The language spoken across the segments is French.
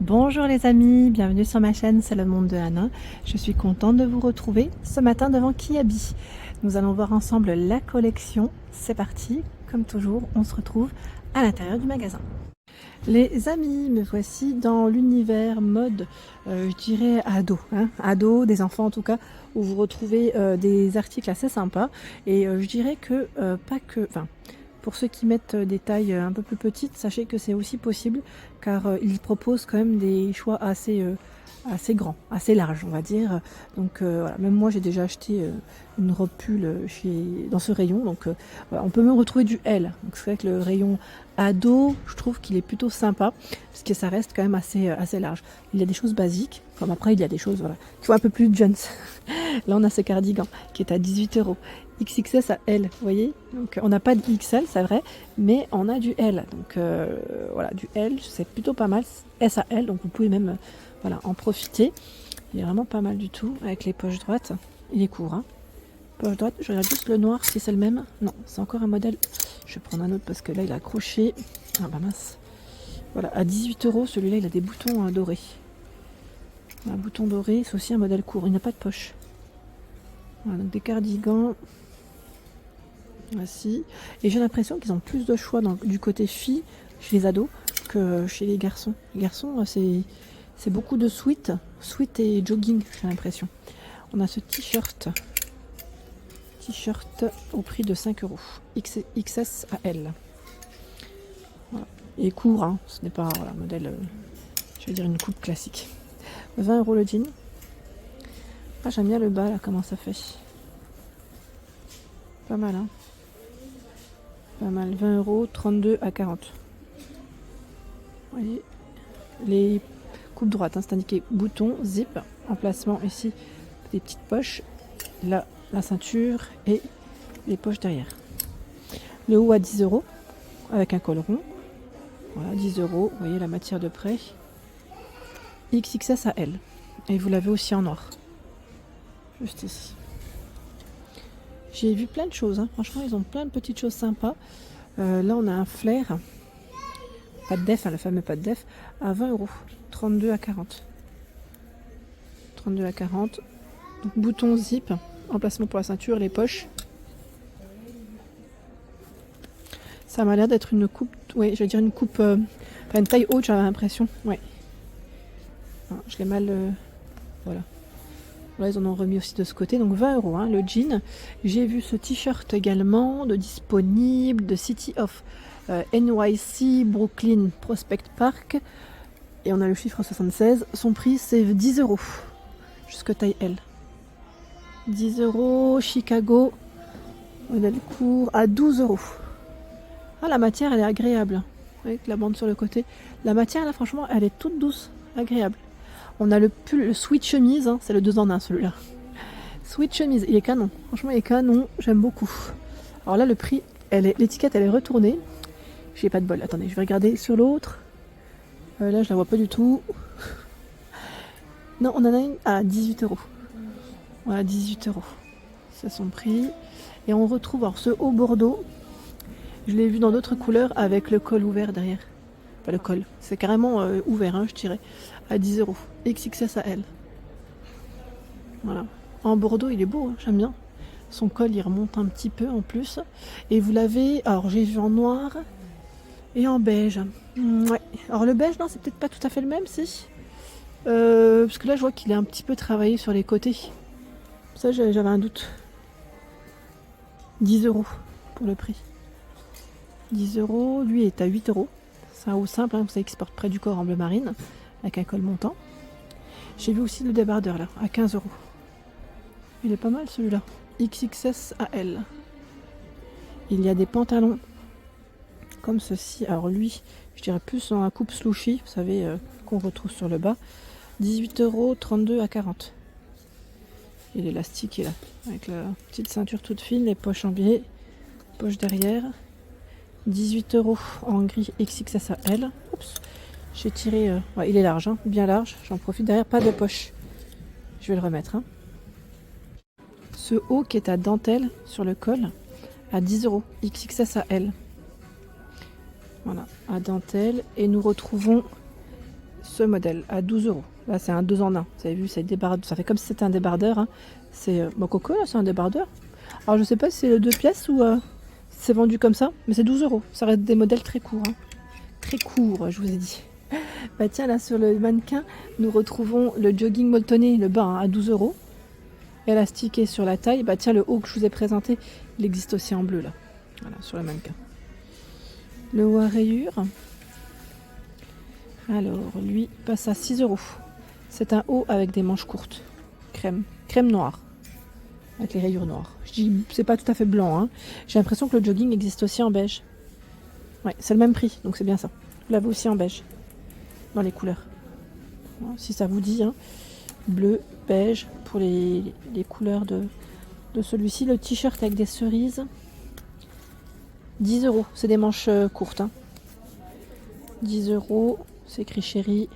Bonjour les amis, bienvenue sur ma chaîne, c'est le monde de Anna. Je suis contente de vous retrouver ce matin devant Kiabi. Nous allons voir ensemble la collection. C'est parti, comme toujours, on se retrouve à l'intérieur du magasin. Les amis, me voici dans l'univers mode, je dirais ado, ado, des enfants en tout cas, où vous retrouvez des articles assez sympas. Et je dirais que, pas que, enfin, pour ceux qui mettent des tailles un peu plus petites, sachez que c'est aussi possible, car ils proposent quand même des choix assez grands, assez larges, on va dire. Donc voilà, même moi j'ai déjà acheté une robe pull dans ce rayon, donc voilà, on peut même retrouver du L. Donc c'est vrai que le rayon ado, je trouve qu'il est plutôt sympa, parce que ça reste quand même assez large. Il y a des choses basiques, comme après il y a des choses voilà, qui sont un peu plus jeunes. Là on a ce cardigan qui est à 18 €. XXS à L, vous voyez. Donc on n'a pas de XL, c'est vrai, mais on a du L. Donc voilà, du L, c'est plutôt pas mal. S à L, donc vous pouvez même voilà, en profiter. Il est vraiment pas mal du tout, avec les poches droites. Il est court, hein. Poche droite, je regarde juste le noir si c'est le même. Non, c'est encore un modèle. Je vais prendre un autre parce que là il a accroché. Ah bah mince. Voilà, à 18 €, celui-là il a des boutons dorés. Un bouton doré, c'est aussi un modèle court, il n'a pas de poche. Voilà, donc des cardigans. Voici. Et j'ai l'impression qu'ils ont plus de choix du côté filles, chez les ados, que chez les garçons. Les garçons, c'est beaucoup de sweat et jogging, j'ai l'impression. On a ce t-shirt au prix de 5 €, XS à L. Voilà. Il est court, hein. Ce n'est pas voilà, modèle, je vais dire une coupe classique. 20 € le jean. Ah, j'aime bien le bas, là, comment ça fait. Pas mal, hein. Pas mal, 20 €, 32 à 40. Vous voyez, les coupes droites, hein, c'est indiqué bouton, zip, emplacement ici, des petites poches, là la ceinture et les poches derrière. Le haut à 10 € avec un col rond. Voilà, 10 €, vous voyez la matière de près. XXS à L. Et vous l'avez aussi en noir. Juste ici. J'ai vu plein de choses, hein. Franchement, ils ont plein de petites choses sympas. Là, on a un flair, pas de def, hein, le fameux pas de def, à 20 €, 32 à 40. 32 à 40. Donc, bouton zip, emplacement pour la ceinture, les poches. Ça m'a l'air d'être une coupe, oui, je vais dire une coupe, enfin une taille haute, j'avais l'impression, ouais. Alors, je l'ai mal, voilà. Là, ils en ont remis aussi de ce côté, donc 20 €, hein, le jean. J'ai vu ce t-shirt également, de disponible, de City of NYC, Brooklyn, Prospect Park. Et on a le chiffre 76. Son prix, c'est 10 €, jusque taille L. 10 €, Chicago, modèle court, à 12 €. Ah, la matière, elle est agréable, avec la bande sur le côté. La matière, là, franchement, elle est toute douce, agréable. On a le pull, le sweat chemise, hein, c'est le 2 en 1 celui-là. Sweat chemise, il est canon. Franchement, il est canon, j'aime beaucoup. Alors là, le prix, l'étiquette, elle est retournée. J'ai pas de bol. Attendez, je vais regarder sur l'autre. Là, je la vois pas du tout. Non, on en a une à 18 €. Voilà, 18 €. C'est son prix. Et on retrouve alors ce haut bordeaux. Je l'ai vu dans d'autres couleurs avec le col ouvert derrière. Pas le col, c'est carrément ouvert, hein, je dirais. À 10 €. XXS à L. Voilà. En bordeaux, il est beau, hein, j'aime bien. Son col, il remonte un petit peu en plus. Et vous l'avez, alors j'ai vu en noir et en beige. Ouais. Alors le beige, non, c'est peut-être pas tout à fait le même, si. Parce que là, je vois qu'il est un petit peu travaillé sur les côtés. Ça, j'avais un doute. 10 € pour le prix. 10 €, lui est à 8 €. C'est un haut simple, hein, vous savez qu'il se porte près du corps en bleu marine, avec un col montant. J'ai vu aussi le débardeur là, à 15 €. Il est pas mal celui-là. XXS à L. Il y a des pantalons comme ceci. Alors lui, je dirais plus en coupe slouchy, vous savez, qu'on retrouve sur le bas. 18 €, 32 à 40. Et l'élastique est là, avec la petite ceinture toute fine, les poches en biais, poche derrière. 18 € en gris XXS à L. Oups, j'ai tiré, ouais, il est large, hein, bien large, j'en profite derrière, pas de poche. Je vais le remettre, hein. Ce haut qui est à dentelle sur le col, à 10 €, XXS à L. Voilà, à dentelle. Et nous retrouvons ce modèle à 12 euros. Là, c'est un 2 en 1. Vous avez vu, ça fait comme si c'était un débardeur. Hein. C'est Coco, là, c'est un débardeur. Alors, je sais pas si c'est le 2 pièces ou c'est vendu comme ça, mais c'est 12 euros. Ça reste des modèles très courts. Hein. Très courts, je vous ai dit. Bah tiens, là, sur le mannequin, nous retrouvons le jogging molletonné, le bas, hein, à 12 euros. Élastiqué sur la taille. Bah tiens, le haut que je vous ai présenté, il existe aussi en bleu, là. Voilà, sur le mannequin. Le haut à rayures. Alors, lui passe à 6 euros. C'est un haut avec des manches courtes. Crème noire. Avec les rayures noires. Je dis, c'est pas tout à fait blanc. Hein. J'ai l'impression que le jogging existe aussi en beige. Ouais, c'est le même prix, donc c'est bien ça. Vous l'avez aussi en beige. Dans les couleurs. Si ça vous dit. Hein. Bleu, beige, pour les couleurs de celui-ci. Le t-shirt avec des cerises. 10 euros. C'est des manches courtes. Hein. 10 euros. C'est écrit Chéri,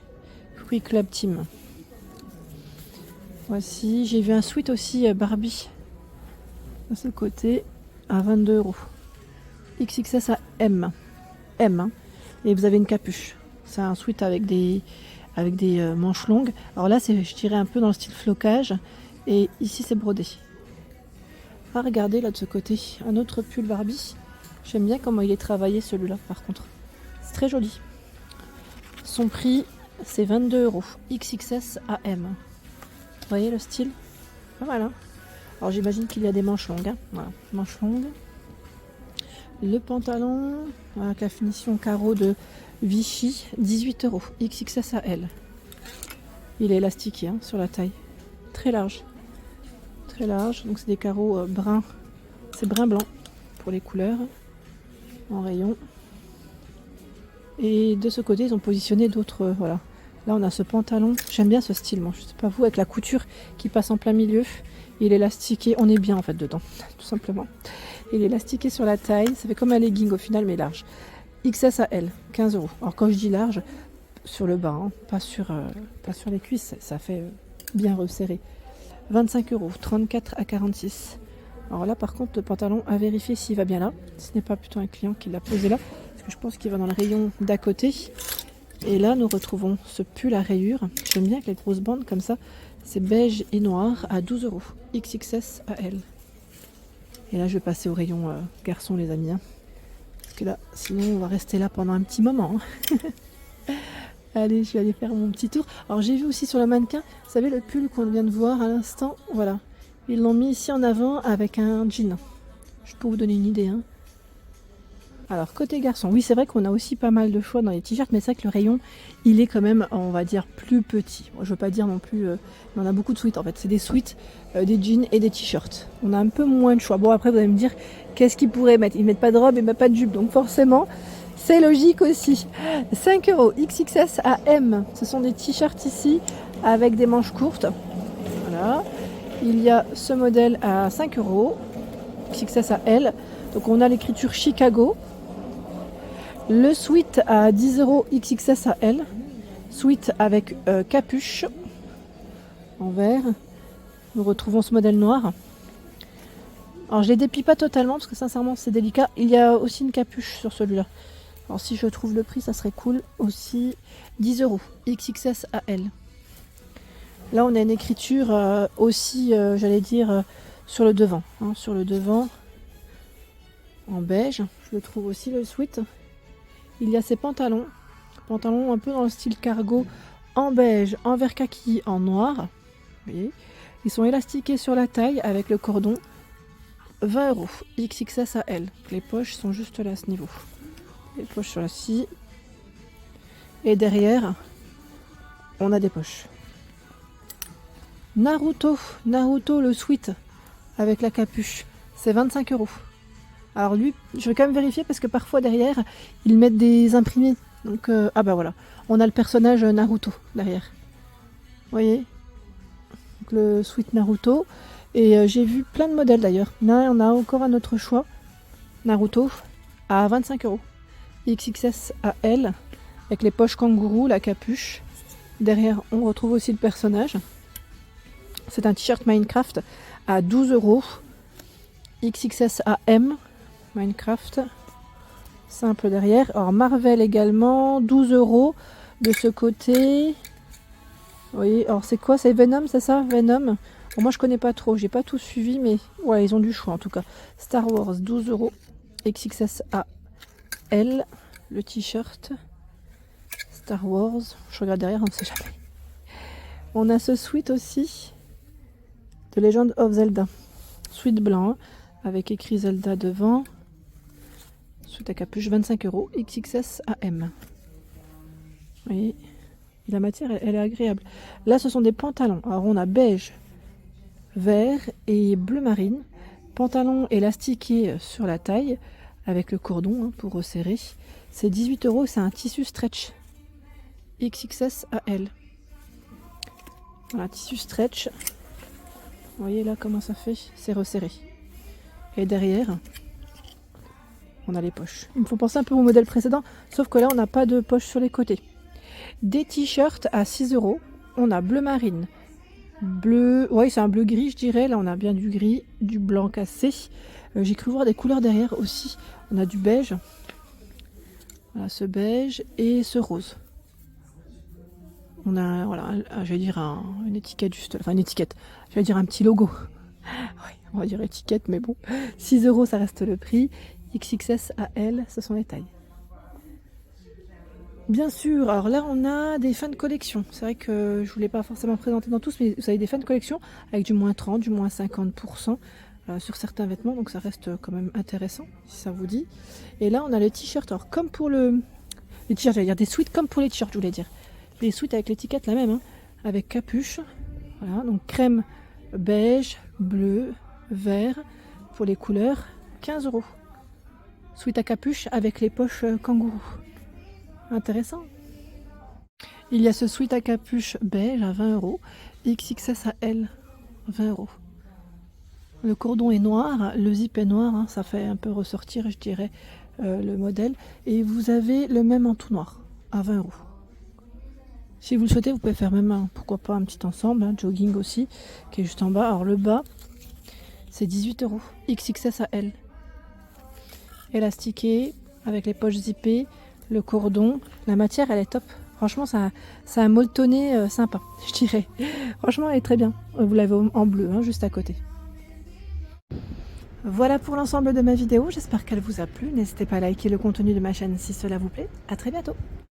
Fruit Club Team. Voici, j'ai vu un sweat aussi Barbie de ce côté à 22 euros. XXS à M. M. Hein. Et vous avez une capuche. C'est un sweat avec des manches longues. Alors là, c'est, je dirais, un peu dans le style flocage. Et ici, c'est brodé. Ah, regardez là de ce côté, un autre pull Barbie. J'aime bien comment il est travaillé celui-là, par contre. C'est très joli. Son prix, c'est 22 euros. XXS à M. Vous voyez le style? Pas mal, hein. Alors j'imagine qu'il y a des manches longues. Hein. Voilà, manches longues. Le pantalon, avec la finition carreau de Vichy, 18 euros. XXS à L. Il est élastiqué hein, sur la taille. Très large. Très large. Donc c'est des carreaux bruns. C'est brun blanc pour les couleurs. En rayon. Et de ce côté, ils ont positionné d'autres. Voilà. Là, on a ce pantalon. J'aime bien ce style, moi. Je sais pas vous, avec la couture qui passe en plein milieu. Il est élastiqué. On est bien en fait dedans, tout simplement. Il est élastiqué sur la taille. Ça fait comme un legging au final, mais large. XS à L, 15 euros. Alors quand je dis large, sur le bas, hein, pas sur les cuisses. Ça fait bien resserré. 25 euros, 34 à 46. Alors là, par contre, le pantalon, à vérifier s'il va bien là. Ce n'est pas plutôt un client qui l'a posé là. Parce que je pense qu'il va dans le rayon d'à côté. Et là, nous retrouvons ce pull à rayures. J'aime bien avec les grosses bandes comme ça. C'est beige et noir à 12 euros. XXS à L. Et là, je vais passer au rayon garçon, les amis. Hein. Parce que là, sinon, on va rester là pendant un petit moment. Hein. Allez, je vais aller faire mon petit tour. Alors, j'ai vu aussi sur le mannequin, vous savez, le pull qu'on vient de voir à l'instant. Voilà. Ils l'ont mis ici en avant avec un jean. Je peux vous donner une idée. Hein. Alors, côté garçon, oui, c'est vrai qu'on a aussi pas mal de choix dans les t-shirts, mais c'est vrai que le rayon, il est quand même, on va dire, plus petit. Moi, je veux pas dire non plus, mais on a beaucoup de sweats en fait. C'est des sweats, des jeans et des t-shirts. On a un peu moins de choix. Bon, après, vous allez me dire, qu'est-ce qu'ils pourraient mettre? Ils mettent pas de robe et même pas de jupe, donc forcément, c'est logique aussi. 5 euros, XXS à M. Ce sont des t-shirts ici, avec des manches courtes. Voilà. Il y a ce modèle à 5 euros, XXS à L. Donc, on a l'écriture Chicago. Le sweat à 10 euros XXS à L. Sweat avec capuche en vert. Nous retrouvons ce modèle noir. Alors je les déplie pas totalement parce que sincèrement c'est délicat. Il y a aussi une capuche sur celui-là. Alors si je trouve le prix ça serait cool. Aussi 10 euros XXS à L. Là on a une écriture aussi j'allais dire sur le devant. Hein, sur le devant en beige. Je le trouve aussi le sweat. Il y a ces pantalons un peu dans le style cargo, en beige, en vert kaki, en noir. Vous voyez, ils sont élastiqués sur la taille avec le cordon. 20 euros, XXS à L. Les poches sont juste là à ce niveau. Les poches sur là-ci. Et derrière, on a des poches. Naruto le sweat avec la capuche, c'est 25 euros. Alors lui, je vais quand même vérifier parce que parfois derrière, ils mettent des imprimés. Donc, ah bah voilà, on a le personnage Naruto derrière. Vous voyez? Donc, le sweat Naruto. Et j'ai vu plein de modèles d'ailleurs. Là, on a encore un autre choix. Naruto à 25 euros. XXS à L avec les poches kangourou, la capuche. Derrière, on retrouve aussi le personnage. C'est un t-shirt Minecraft à 12 euros. XXS à M. Minecraft, simple derrière. Alors Marvel également, 12 euros. De ce côté, vous voyez, alors c'est quoi? C'est Venom, c'est ça? Venom. Bon, moi je connais pas trop, j'ai pas tout suivi, mais ouais, ils ont du choix en tout cas. Star Wars, 12 €, XXS à L, le t-shirt. Star Wars, je regarde derrière, on ne sait jamais. On a ce sweat aussi, de Legend of Zelda. Sweat blanc, avec écrit Zelda devant. Sweat à capuche, 25 €, XXS à M. Vous voyez, la matière, elle est agréable. Là, ce sont des pantalons. Alors, on a beige, vert et bleu marine. Pantalon élastiqué sur la taille, avec le cordon pour resserrer. C'est 18 €, c'est un tissu stretch. XXS à L. Voilà, tissu stretch. Vous voyez là comment ça fait? C'est resserré. Et derrière, on a les poches. Il me faut penser un peu au modèle précédent, sauf que là, on n'a pas de poche sur les côtés. Des t-shirts à 6 €. On a bleu marine. Bleu, oui, c'est un bleu gris, je dirais. Là, on a bien du gris, du blanc cassé. J'ai cru voir des couleurs derrière aussi. On a du beige. Voilà, ce beige et ce rose. On a, voilà, je vais dire une étiquette juste, enfin une étiquette, je vais dire un petit logo. Oui, on va dire étiquette, mais bon. 6 €, ça reste le prix. XXS à L, ce sont les tailles. Bien sûr, alors là on a des fins de collection. C'est vrai que je voulais pas forcément présenter dans tous, mais vous avez des fins de collection avec du moins 30, du moins 50% sur certains vêtements, donc ça reste quand même intéressant si ça vous dit. Et là on a les t-shirts, alors comme pour les t-shirts, j'allais dire des sweats comme pour les t-shirts, je voulais dire. Les sweats avec l'étiquette la même, avec capuche. Voilà, donc crème, beige, bleu, vert pour les couleurs, 15 €. Sweat à capuche avec les poches kangourou. Intéressant. Il y a ce sweat à capuche beige à 20 €, XXS à L, 20 €. Le cordon est noir, le zip est noir, ça fait un peu ressortir, je dirais, le modèle. Et vous avez le même en tout noir, à 20 €. Si vous le souhaitez, vous pouvez faire même, pourquoi pas, un petit ensemble, jogging aussi, qui est juste en bas. Alors le bas, c'est 18 €, XXS à L. Élastiqué, avec les poches zippées, le cordon. La matière, elle est top. Franchement, ça a un molletonné sympa, je dirais. Franchement, elle est très bien. Vous l'avez en bleu, juste à côté. Voilà pour l'ensemble de ma vidéo. J'espère qu'elle vous a plu. N'hésitez pas à liker le contenu de ma chaîne si cela vous plaît. À très bientôt.